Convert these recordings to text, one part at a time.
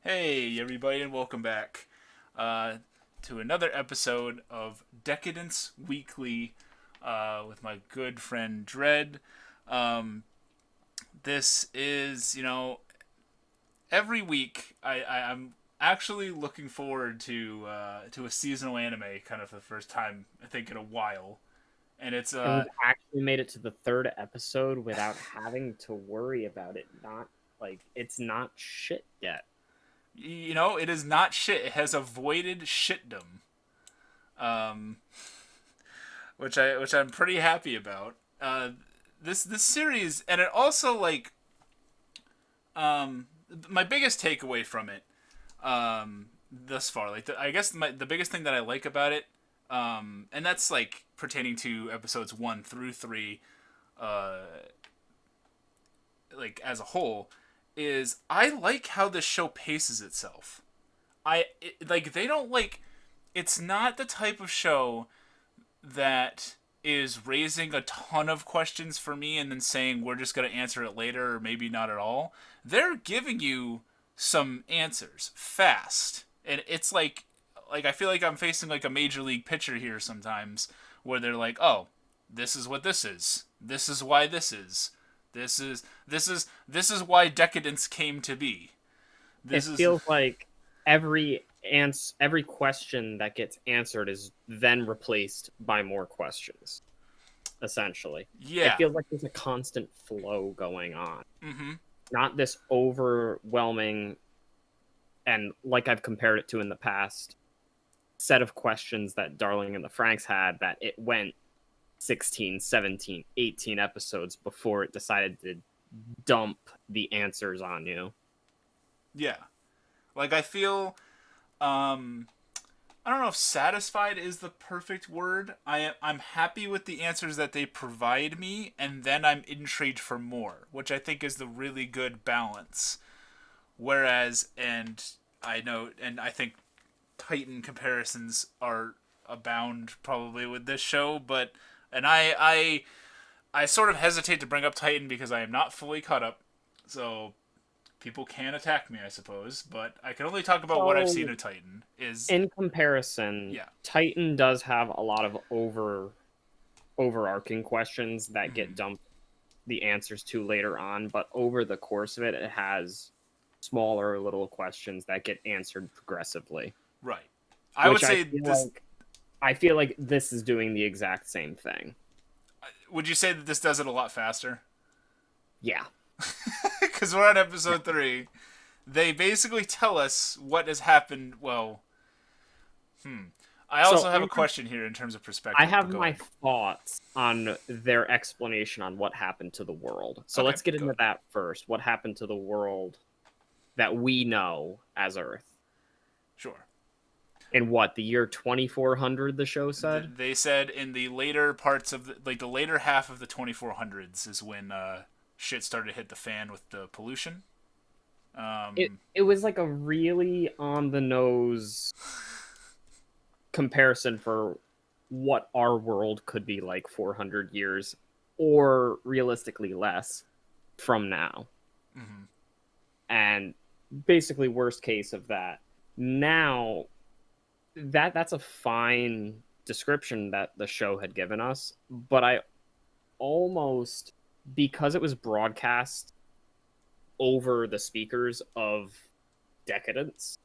Hey, everybody, and welcome back to another episode of Decadence Weekly with my good friend Dread. Um, this is, every week I'm actually looking forward to a seasonal anime kind of for the first time, I think, in a while. And it's, And we've actually made it to the third episode without having to worry about it. Not like it's not shit yet. it is not shit. It has avoided shitdom. Um, which I'm pretty happy about. This series, and it also um, my biggest takeaway from it thus far, I guess the biggest thing that I like about it, and that's like pertaining to episodes 1 through 3, uh, like as a whole, is I like how this show paces itself. They don't like. It's not the type of show that is raising a ton of questions for me and then saying we're just going to answer it later or maybe not at all. They're giving you some answers fast. And it's like I feel like I'm facing like a major league pitcher here sometimes where they're like, "Oh, this is what this is. This is why this is. This is why decadence came to be. This It is feels like every question that gets answered is then replaced by more questions. Essentially, it yeah. feels like there's a constant flow going on, Mhm. not this overwhelming and like I've compared it to in the past set of questions that Darling and the Franks had that it went 16, 17, 18 episodes before it decided to dump the answers on you. Yeah. Like I feel um I don't know if satisfied is the perfect word. I'm happy with the answers that they provide me, and then I'm intrigued for more, which I think is the really good balance. Whereas, and I think Titan comparisons are abound probably with this show, but and I sort of hesitate to bring up Titan because I am not fully caught up, so people can attack me, I suppose. But I can only talk about what I've seen So, of Titan. Is in comparison, yeah. Titan does have a lot of overarching questions that get Mm-hmm. dumped the answers to later on, but over the course of it, it has smaller little questions that get answered progressively, Right. I would which say this. I feel like this is doing the exact same thing. Would you say that this does it a lot faster? Yeah. Because we're on episode 3. They basically tell us what has happened. Well, I So also have a question here in terms of I perspective, but have go my ahead. thoughts on their explanation on what happened to the world. So Okay, let's get go into ahead. that first. What happened to the world that we know as Earth? Sure. In what, the year 2400, the show said? They said in the later parts of the later half of the 2400s is when shit started to hit the fan with the pollution. It was like a really on the nose comparison for what our world could be like 400 years or realistically less from now. Mm-hmm. And basically worst case of that. Now that's a fine description that the show had given us, but I almost, because it was broadcast over the speakers of Decadence,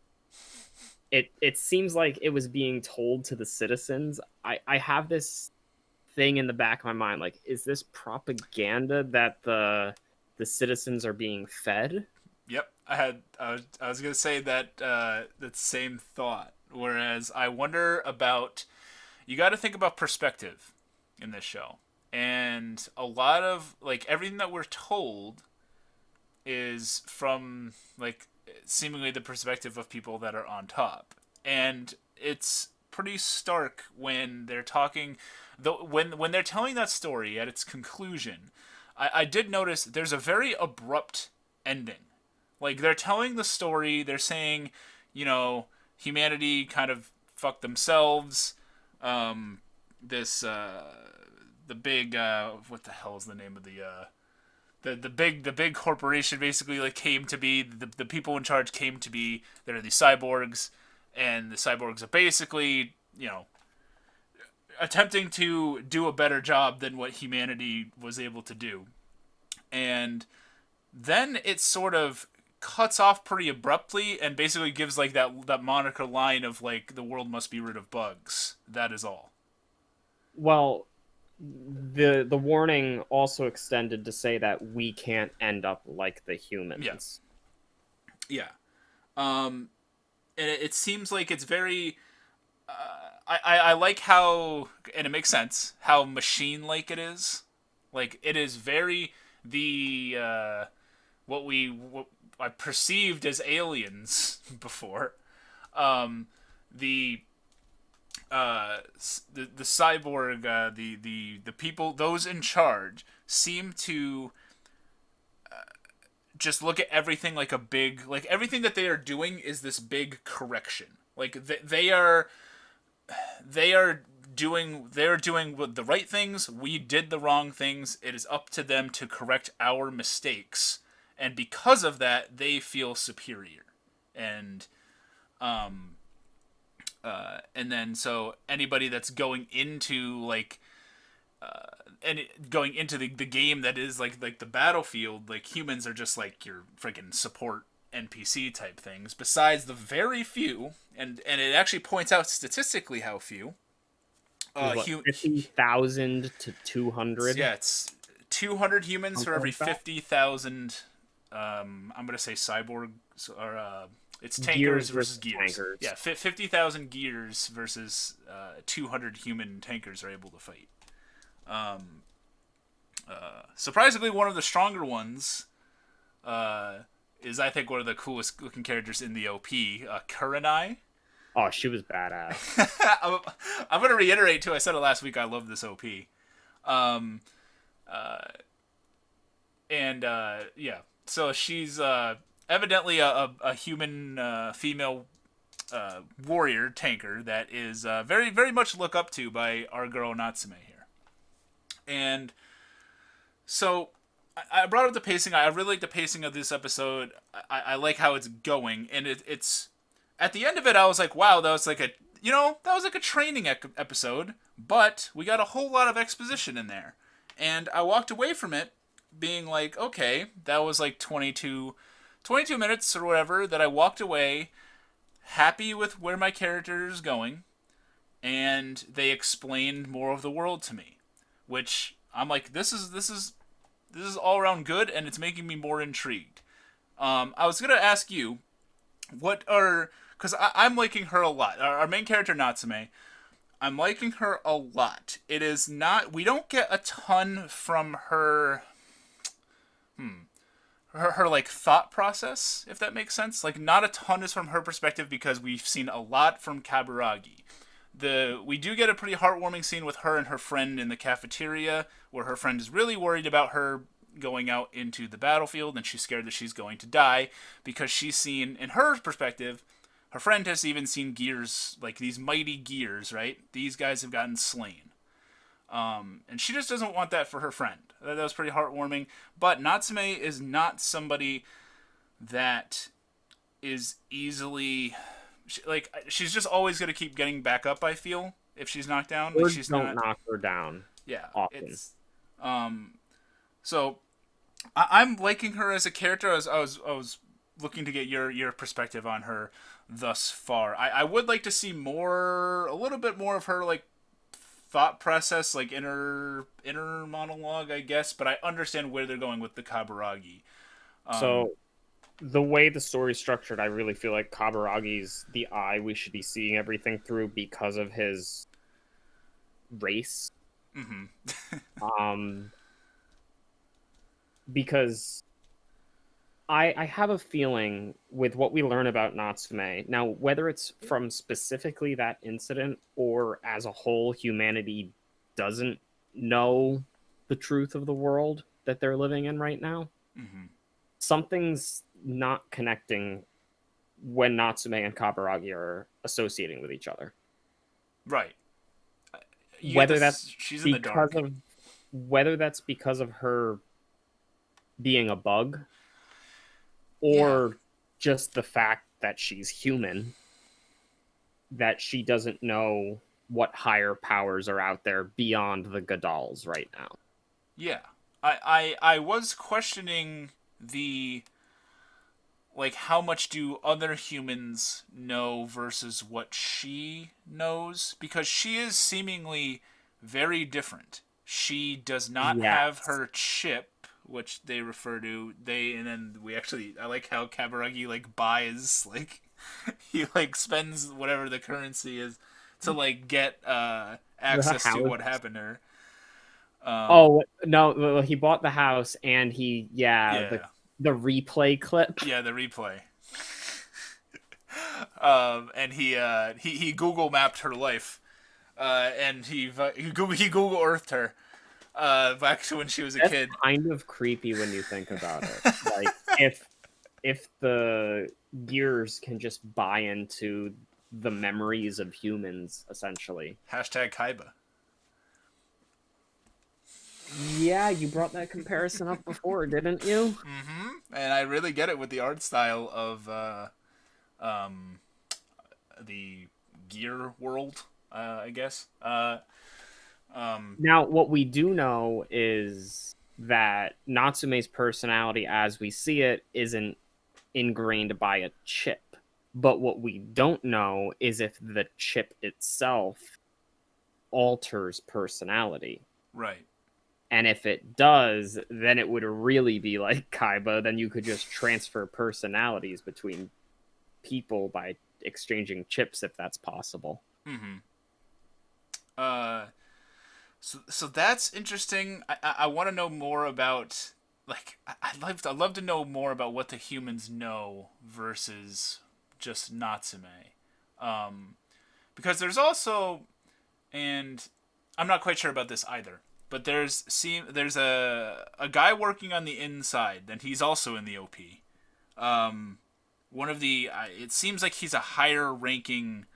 it seems like it was being told to the citizens. I have this thing in the back of my mind, like, is this propaganda that the citizens are being fed? Yep, I was gonna say that same thought. Whereas I wonder about, you got to think about perspective in this show, and a lot of like everything that we're told is from like seemingly the perspective of people that are on top, and it's pretty stark when they're talking. Though when they're telling that story at its conclusion, I did notice there's a very abrupt ending. Like they're telling the story, they're saying, humanity kind of fucked themselves. This the big what the hell is the name of the big corporation basically like came to be. The people in charge came to be. They're these cyborgs, and the cyborgs are basically, attempting to do a better job than what humanity was able to do. And then it sort of cuts off pretty abruptly and basically gives like that moniker line of like the world must be rid of bugs. That is all. Well, the warning also extended to say that we can't end up like the Yeah. humans. Yeah. And it seems like it's very. I like how, and it makes sense how machine like it is. Like it is very the what I perceived as aliens before. Um, the the cyborg, the people, those in charge seem to just look at everything like a big, like everything that they are doing is this big correction. Like they are doing the right things. We did the wrong things. It is up to them to correct our mistakes, and because of that, they feel superior. And and then so anybody that's going into like going into the game that is like the battlefield, like humans are just like your freaking support NPC type things. Besides the very few, and it actually points out statistically how few. There's what, 50,000 to 200? Yeah, it's 200 humans for Something every like that? 50,000. I'm gonna say cyborgs or it's tankers Gears versus versus gears. tankers. Yeah, 50,000 gears versus 200 human tankers are able to fight. Surprisingly, one of the stronger ones is, I think, one of the coolest looking characters in the OP, Kurenai. Oh, she was badass. I'm going to reiterate, too. I said it last week. I love this OP. Um, yeah. So she's evidently a human female warrior tanker that is very, very much looked up to by our girl Natsume here. And so I brought up the pacing. I really like the pacing of this episode. I like how it's going, and it's at the end of it. I was like, wow, that was like a training episode, but we got a whole lot of exposition in there, and I walked away from it being like, okay, that was like 22 minutes or whatever that I walked away happy with where my character is going, and they explained more of the world to me, which I'm like, this is all around good, and it's making me more intrigued. I was gonna ask you, because I'm liking her a lot. Our main character Natsume, I'm liking her a lot. It is not, we don't get a ton from her. Her like thought process, if that makes sense. Like not a ton is from her perspective because we've seen a lot from Kaburagi. We do get a pretty heartwarming scene with her and her friend in the cafeteria, where her friend is really worried about her going out into the battlefield, and she's scared that she's going to die because she's seen, in her perspective, her friend has even seen gears, like these mighty gears, right? These guys have gotten slain. And she just doesn't want that for her friend. That was pretty heartwarming. But Natsume is not somebody that is easily, she's just always going to keep getting back up, I feel, if she's knocked down. Like, Words she's don't not knock her down. Yeah, often. it's so I'm liking her as a character. I was looking to get your perspective on her thus far. I would like to see a little bit more of her like thought process, like inner monologue, I guess. But I understand where they're going with the Kaburagi. So the way the story's structured, I really feel like Kaburagi's the eye we should be seeing everything through because of his race. Mm-hmm. Because I have a feeling with what we learn about Natsume, now whether it's from specifically that incident or as a whole humanity doesn't know the truth of the world that they're living in right now, something's not connecting when Natsume and Kaburagi are associating with each other. Right. Whether that's she's in the dark. whether that's because of her being a bug, Yeah. or just the fact that she's human, that she doesn't know what higher powers are out there beyond the Gadals right now. Yeah. I was questioning the like how much do other humans know versus what she knows, because she is seemingly very different. She does not have Yes. her chip, which they refer to they, and then we actually, I like how Kaburagi like buys like he like spends whatever the currency is to like get The access to house. what happened to her. Oh no, well, he bought the house and he, yeah, Yeah, the replay clip. yeah, the replay. And he Google mapped her life, and he Google Earthed her back to when she was a That's kid. kind of creepy when you think about it. Like if the gears can just buy into the memories of humans, essentially. Hashtag Kaiba. Yeah, you brought that comparison up before, didn't you? And I really get it with the art style of um, the gear world, I guess. Now, what we do know is that Natsume's personality as we see it isn't ingrained by a chip. But what we don't know is if the chip itself alters personality. Right. And if it does, then it would really be like Kaiba. Then you could just transfer personalities between people by exchanging chips if that's possible. Mm-hmm. Uh, so that's interesting. I want to know more about like I'd love to know more about what the humans know versus just Natsume, um, because there's also, and I'm not quite sure about this either. But there's a guy working on the inside, and he's also in the OP. One of the it seems like he's a higher ranking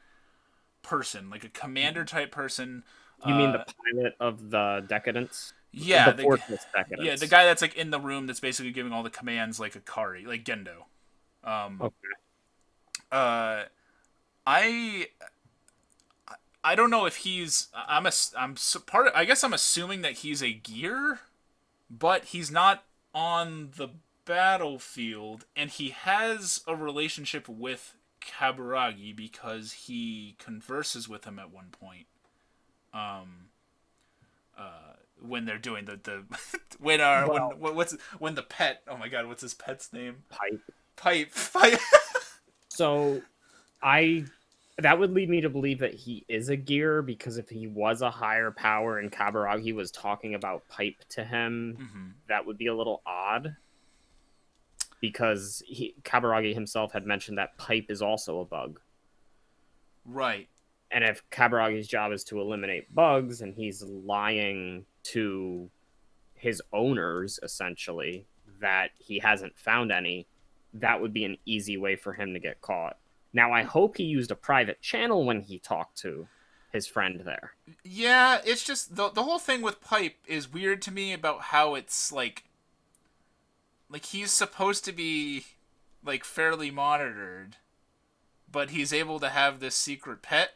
person, like a commander type person. You mean the Uh, pilot of the Decadence? yeah, The Fortress yeah, the Decadence. guy that's like in the room that's basically giving all the commands like Akari, like Gendo. Um, Okay. uh, I I don't know if part of, I guess I'm assuming that he's a gear, but he's not on the battlefield, and he has a relationship with Kaburagi because he converses with him at one point. Um, when they're doing the Well, when the pet, oh my god, what's his pet's name? pipe. Pipe. So I that would lead me to believe that he is a gear because if he was a higher power and Kaburagi was talking about pipe to him, Mm-hmm. that would be a little odd because Kaburagi himself had mentioned that pipe is also a bug. Right. And if Kaburagi's job is to eliminate bugs and he's lying to his owners essentially that he hasn't found any, that would be an easy way for him to get caught. Now, I hope he used a private channel when he talked to his friend there. Yeah, it's just the whole thing with Pipe is weird to me about how it's like he's supposed to be like fairly monitored, but he's able to have this secret pet,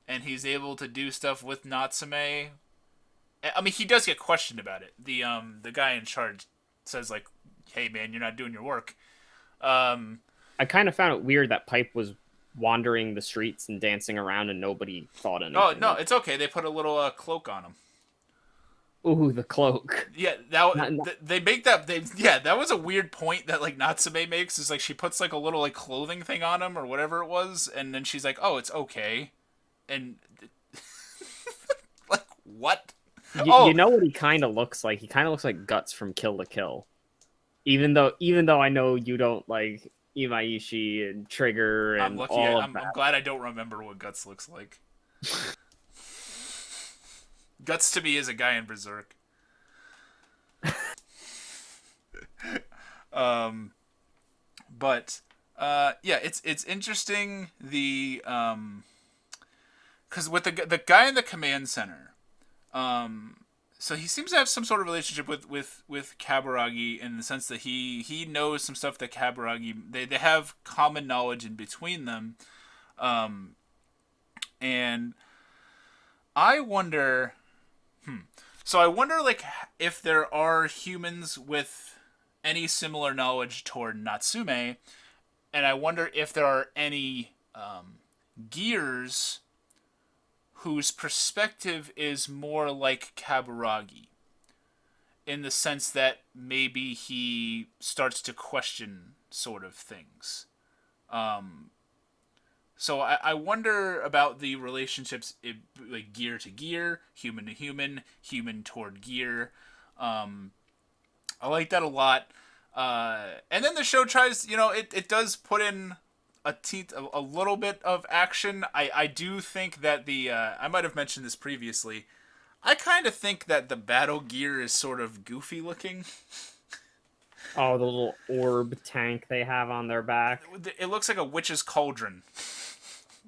and he's able to do stuff with Natsume. I mean, he does get questioned about it. The guy in charge says like, "Hey man, you're not doing your work." Um, I kind of found it weird that Pipe was wandering the streets and dancing around and nobody thought oh anything no, of it's okay. They put a little cloak on him. it. Ooh, the cloak. Yeah, Not, they make that they yeah, that was a weird point that like Natsume makes, is like she puts like a little like clothing thing on him or whatever it was, and then she's like, "Oh, it's okay," and like what? you Oh, know what he kind of looks like? He kind of looks like Guts from Kill la Kill. Even though I know you don't like Imaishi and Trigger I'm and lucky. all of I'm that. glad I don't remember what Guts looks like. Guts to me is a guy in Berserk. Um, but yeah, it's interesting because with the guy in the command center, so he seems to have some sort of relationship with Kaburagi in the sense that he knows some stuff that Kaburagi they have common knowledge in between them, um, and I wonder. So I wonder, like, if there are humans with any similar knowledge toward Natsume, and I wonder if there are any gears whose perspective is more like Kaburagi, in the sense that maybe he starts to question sort of things. Um, so I wonder about the relationships, like gear to gear, human to human, human toward gear. Um, I like that a lot. And then the show tries, it does put in a little bit of action. I do think that I might have mentioned this previously. I kind of think that the battle gear is sort of goofy looking. Oh, the little orb tank they have on their back. It looks like a witch's cauldron.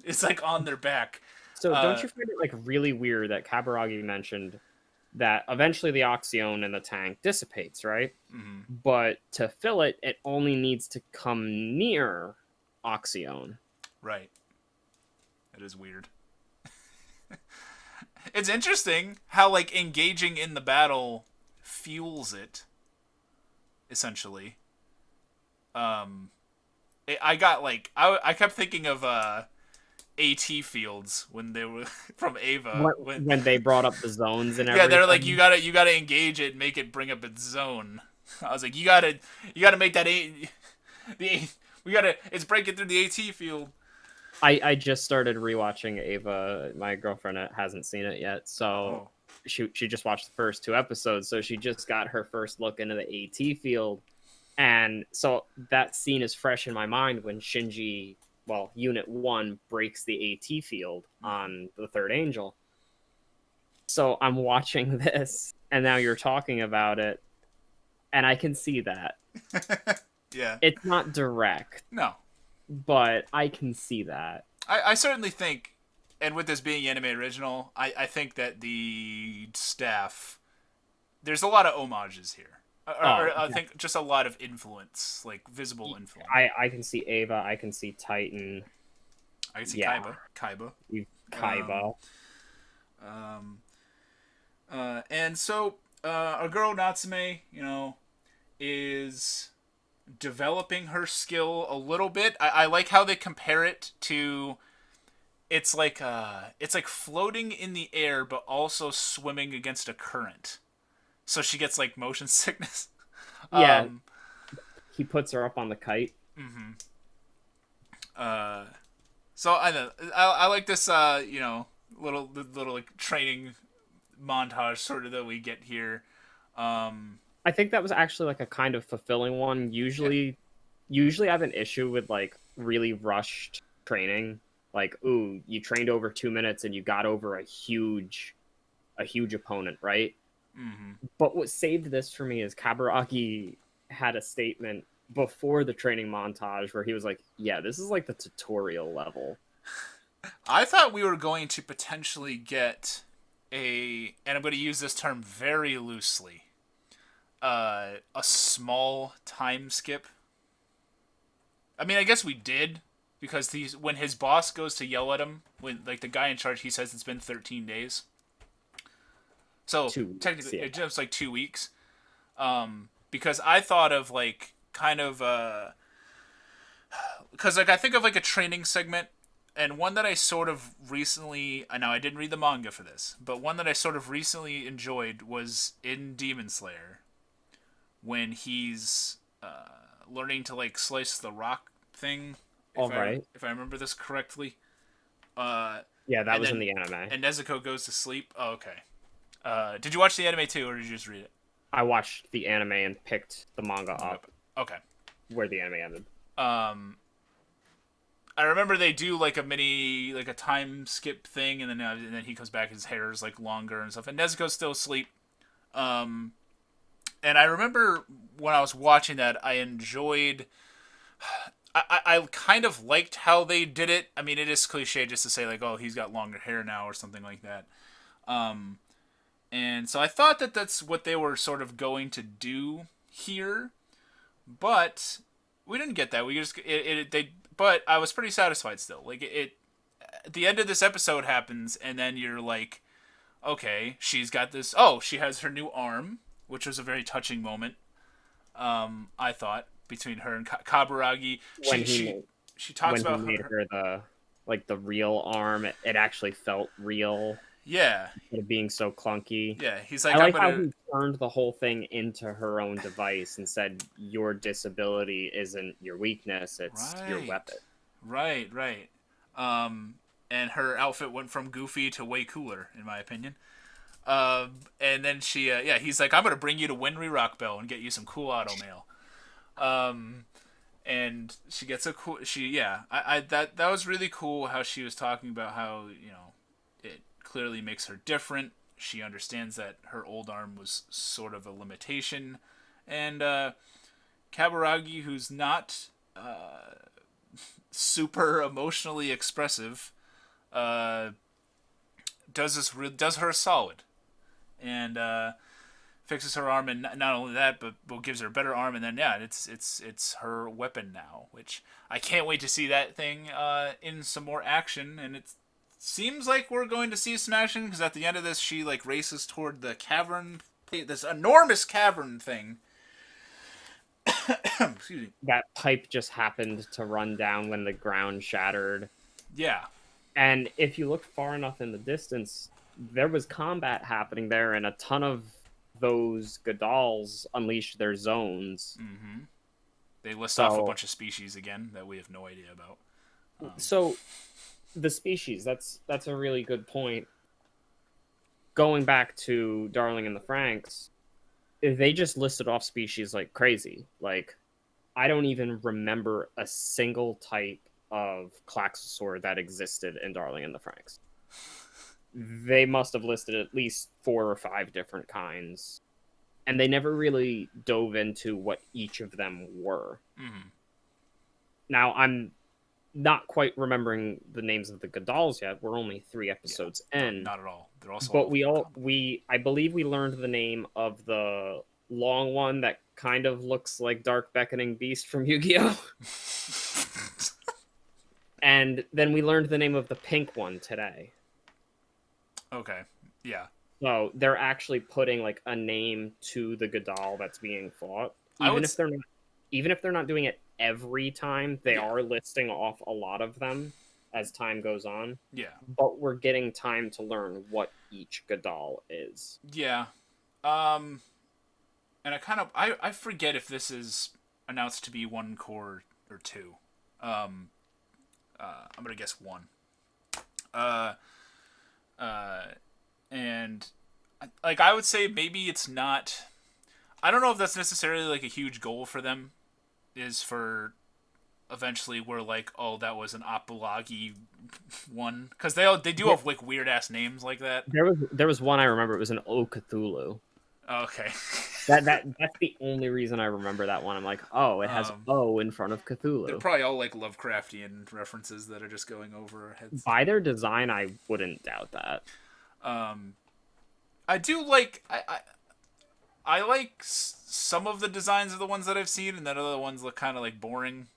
It's like on their back. So don't you find it like really weird that Kaburagi mentioned that eventually the oxyone in the tank dissipates, right? Mm-hmm. But to fill it, it only needs to come near oxyone. Right. That is weird. It's interesting how like engaging in the battle fuels it. Essentially, I got like I kept thinking of AT fields when they were from Ava when they brought up the zones and yeah, everything. they're like you gotta engage it and make it bring up its zone. I was like, you gotta make that it's breaking through the AT field. I just started rewatching Ava. My girlfriend hasn't seen it yet, so she just watched the first 2 episodes. So she just got her first look into the AT field, and so that scene is fresh in my mind when Shinji, Unit 1 breaks the AT field on the third angel. So I'm watching this, and now you're talking about it, and I can see that. Yeah. It's not direct. No. But I can see that. I certainly think, and with this being anime original, I think that the staff, there's a lot of homages here. I think just a lot of influence, like visible influence. I can see Ava. I can see Titan. I can see Kaiba. Kaiba. And so our girl Natsume, is developing her skill a little bit. I like how they compare it to it's like floating in the air but also swimming against a current. So she gets like motion sickness. Yeah. He puts her up on the kite. Mm-hmm. So I like this little like training montage sort of that we get here. I think that was actually like a kind of fulfilling one. Usually I have an issue with like really rushed training. Like, ooh, you trained over 2 minutes and you got over a huge opponent, right? Mm-hmm. But what saved this for me is Kaburagi had a statement before the training montage where he was like, yeah, this is like the tutorial level. I thought we were going to potentially get and I'm going to use this term very loosely, a small time skip. I mean, I guess we did, because when his boss goes to yell at him, when like the guy in charge, he says it's been 13 days. So technically, it's just like 2 weeks. Because I thought of like kind of because like I think of like a training segment, and one that I sort of recently, I know I didn't read the manga for this, but one that I sort of recently enjoyed was in Demon Slayer, when he's learning to like slice the rock thing. If I remember this correctly. Yeah, that was in the anime. And Nezuko goes to sleep. Oh, okay. Did you watch the anime too, or did you just read it? I watched the anime and picked the manga up. Okay. Where the anime ended. I remember they do like a time skip thing, and then he comes back, his hair is like longer and stuff, and Nezuko's still asleep. And I remember when I was watching that, I enjoyed. I kind of liked how they did it. I mean, it is cliche just to say like, oh, he's got longer hair now or something like that. And so I thought that that's what they were sort of going to do here, but we didn't get that. We just they. But I was pretty satisfied still. Like it at the end of this episode happens, and then you're like, okay, she's got this. Oh, she has her new arm, which was a very touching moment. I thought between her and Kaburagi, when she talks he about made her the like the real arm, it actually felt real yeah, instead of being so clunky. yeah. He's I like, I'm like how gonna he turned the whole thing into her own device and said, "Your disability isn't your weakness; it's your right, weapon." right. And her outfit went from goofy to way cooler, in my opinion. And then she, yeah, he's like, I'm gonna bring you to Winry Rockbell and get you some cool auto mail. And she gets a cool, yeah, that was really cool how she was talking about how, it clearly makes her different. She understands that her old arm was sort of a limitation. And, Kaburagi, who's not, super emotionally expressive, uh, does her a solid. And, fixes her arm, and not only that, but gives her a better arm, and then yeah, it's her weapon now, which I can't wait to see that thing in some more action. And it seems like we're going to see some action because at the end of this, she like races toward the cavern, this enormous cavern thing. Excuse me. That pipe just happened to run down when the ground shattered. Yeah. And if you look far enough in the distance, there was combat happening there, and a ton of those Gadals unleashed their zones. Mm-hmm. They list off a bunch of species again that we have no idea about. So the species, that's a really good point. Going back to Darling and the Franks, they just listed off species like crazy. Like, I don't even remember a single type of Klaxosaur that existed in Darling and the Franks. They must have listed at least 4 or 5 different kinds, and they never really dove into what each of them were. Mm-hmm. Now, I'm not quite remembering the names of the Gadals yet. We're only 3 episodes in. Not at all. They're also but I believe we learned the name of the long one that kind of looks like Dark Beckoning Beast from Yu-Gi-Oh! And then we learned the name of the pink one today. Okay. Yeah. So they're actually putting like a name to the Gadal that's being fought. Even if they're not doing it every time, they are listing off a lot of them as time goes on. Yeah. But we're getting time to learn what each Gadal is. Yeah. And I forget if this is announced to be 1 core or 2. I'm gonna guess 1. And like I would say maybe it's not. I don't know if that's necessarily like a huge goal for them. Is for eventually we're like, oh, that was an Apolagi one, because they do have like weird ass names like that. There was one I remember. It was an O Cthulhu. Okay. that's the only reason I remember that one. I'm like, oh, it has O in front of Cthulhu. They're probably all like Lovecraftian references that are just going over our heads. By their design, I wouldn't doubt that. I do like I like some of the designs of the ones that I've seen, and then other ones look kind of like boring.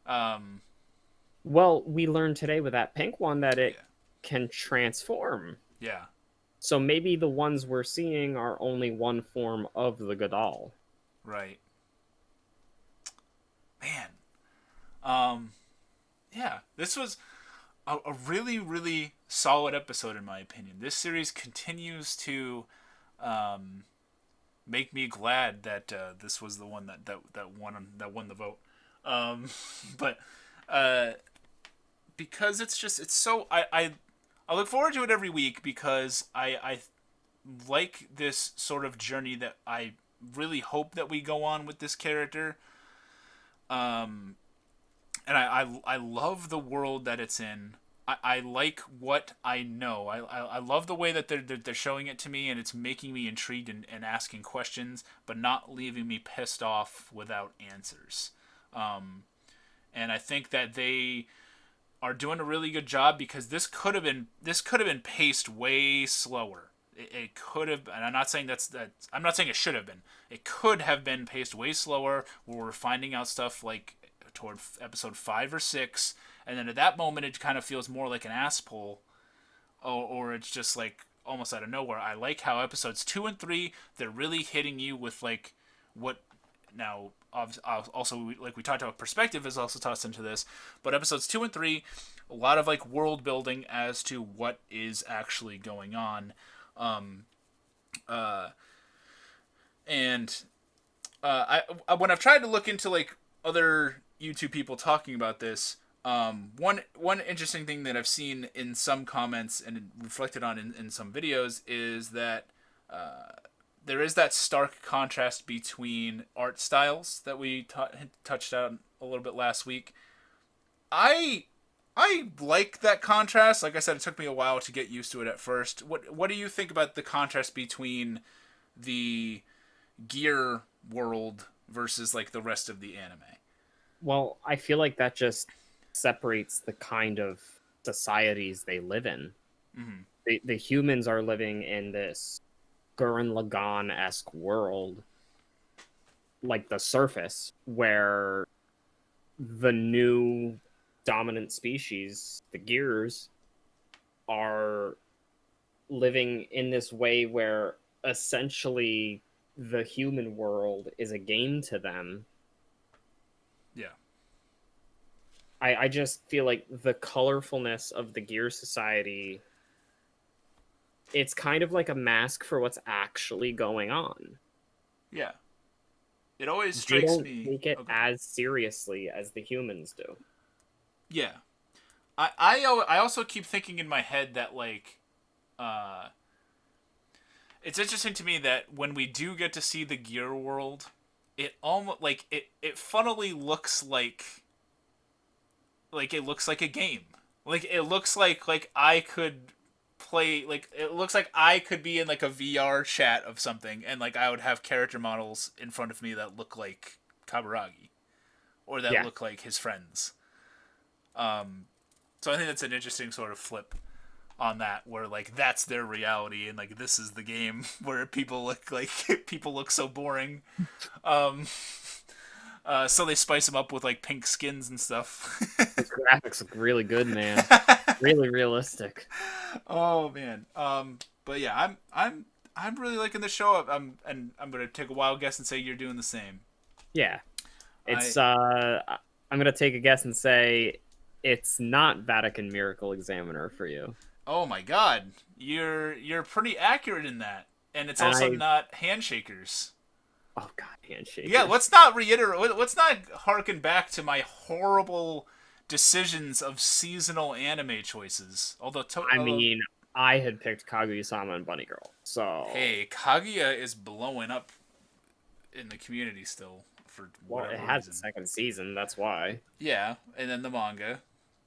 Well, we learned today with that pink one that it can transform. Yeah. So maybe the ones we're seeing are only one form of the Gadal. Right. Man. Yeah. This was a really, really solid episode in my opinion. This series continues to make me glad that this was the one that won the vote. But because it's so I look forward to it every week because I like this sort of journey that I really hope that we go on with this character. And I love the world that it's in. I like what I know. I love the way that they're showing it to me, and it's making me intrigued and asking questions, but not leaving me pissed off without answers. And I think that they are doing a really good job because this could have been paced way slower. it could have, and I'm not saying I'm not saying it should have been. It could have been paced way slower, where we're finding out stuff like toward episode 5 or 6, and then at that moment it kind of feels more like an ass pull, or it's just like almost out of nowhere. I like how episodes 2 and 3, they're really hitting you with like what now. Also, like we talked about, perspective is also tossed into this, but episodes 2 and 3, a lot of like world building as to what is actually going on, uh, and when I've tried to look into like other YouTube people talking about this, one interesting thing that I've seen in some comments and reflected on in some videos is that there is that stark contrast between art styles that we touched on a little bit last week. I I like that contrast. Like I said, it took me a while to get used to it at first. What do you think about the contrast between the gear world versus like the rest of the anime? Well, I feel like that just separates the kind of societies they live in. Mm-hmm. The humans are living in this Gurren Lagann-esque world, like the surface, where the new dominant species, the gears, are living in this way where essentially the human world is a game to them. Yeah. I just feel like the colorfulness of the Gear Society, it's kind of like a mask for what's actually going on. Yeah. It always They strikes don't me. take it Okay. as seriously as the humans do. Yeah. I also keep thinking in my head that like it's interesting to me that when we do get to see the gear world, it almost like it funnily looks like it looks like a game. Like it looks like I could play, like it looks like I could be in like a VR chat of something, and like I would have character models in front of me that look like Kaburagi or that Yeah. look like his friends. So I think that's an interesting sort of flip on that, where like that's their reality and like this is the game where people look so boring. So they spice them up with like pink skins and stuff. The graphics look really good, man. Really realistic. Oh man. But yeah, I'm really liking the show. I'm gonna take a wild guess and say you're doing the same. Yeah. It's I'm gonna take a guess and say it's not Vatican Miracle Examiner for you. Oh my god, you're pretty accurate in that, and it's And also not Handshakers. Oh god, handshake. Yeah, let's not reiterate. Let's not harken back to my horrible decisions of seasonal anime choices. I mean, I had picked Kaguya-sama and Bunny Girl, so hey, Kaguya is blowing up in the community still for well, whatever it has reason. a second season. That's why. Yeah, and then the manga,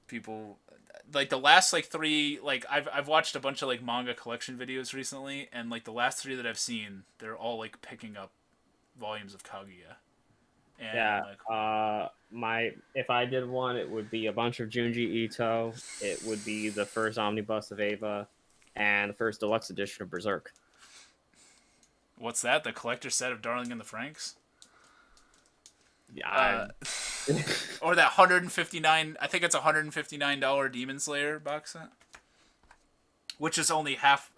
people like the last like 3. Like I've watched a bunch of like manga collection videos recently, and like the last 3 that I've seen, they're all like picking up volumes of Kaguya. And Yeah. If I did one, it would be a bunch of Junji Ito. It would be the first omnibus of Eva, and the first deluxe edition of Berserk. What's that? The collector set of Darling in the Franxx? Yeah. Or that 159, I think it's $159 Demon Slayer box set, which is only half.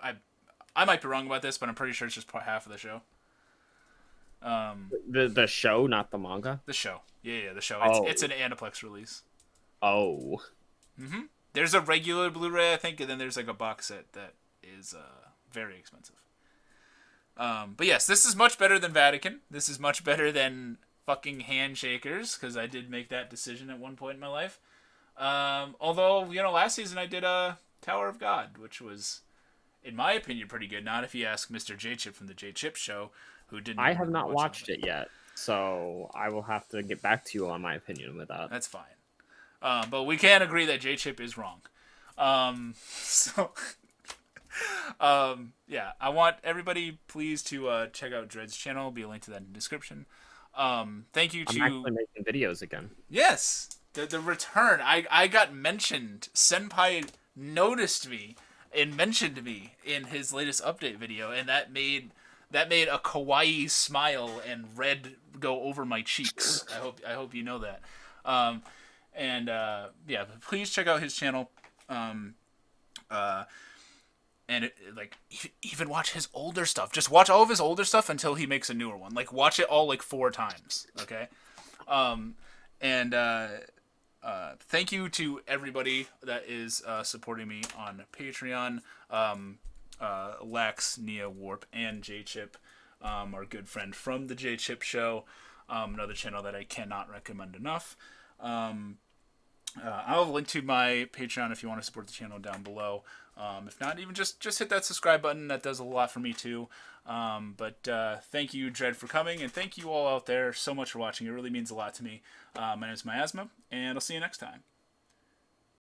I might be wrong about this, but I'm pretty sure it's just half of the show. The show, not the manga. The show, yeah, the show. It's an Aniplex release. Oh. Mm-hmm. There's a regular Blu-ray, I think, and then there's like a box set that is very expensive. But yes, this is much better than Vatican. This is much better than fucking Handshakers, because I did make that decision at one point in my life. Although, last season I did Tower of God, which was, in my opinion, pretty good. Not if you ask Mr. J-Chip from the J-Chip Show, who didn't. I have not watched it yet, so I will have to get back to you on my opinion with that. That's fine. But we can agree that J-Chip is wrong. Yeah, I want everybody please to check out Dread's channel. There'll be a link to that in the description. Thank you to... I'm actually making videos again. Yes! The return. I got mentioned. Senpai noticed me and mentioned me in his latest update video, and that made a kawaii smile and red go over my cheeks. I hope you know that. Um, and yeah, please check out his channel. Um, and like even watch his older stuff. Just watch all of his older stuff until he makes a newer one. Like watch it all like 4 times. Okay. Um, and thank you to everybody that is supporting me on Patreon. Lex, Nia Warp, and J Chip, our good friend from the J Chip Show, another channel that I cannot recommend enough. I'll have a link to my Patreon if you want to support the channel down below. If not, even just hit that subscribe button. That does a lot for me too. But thank you, Dread, for coming, and thank you all out there so much for watching. It really means a lot to me. My name is Miasma, and I'll see you next time.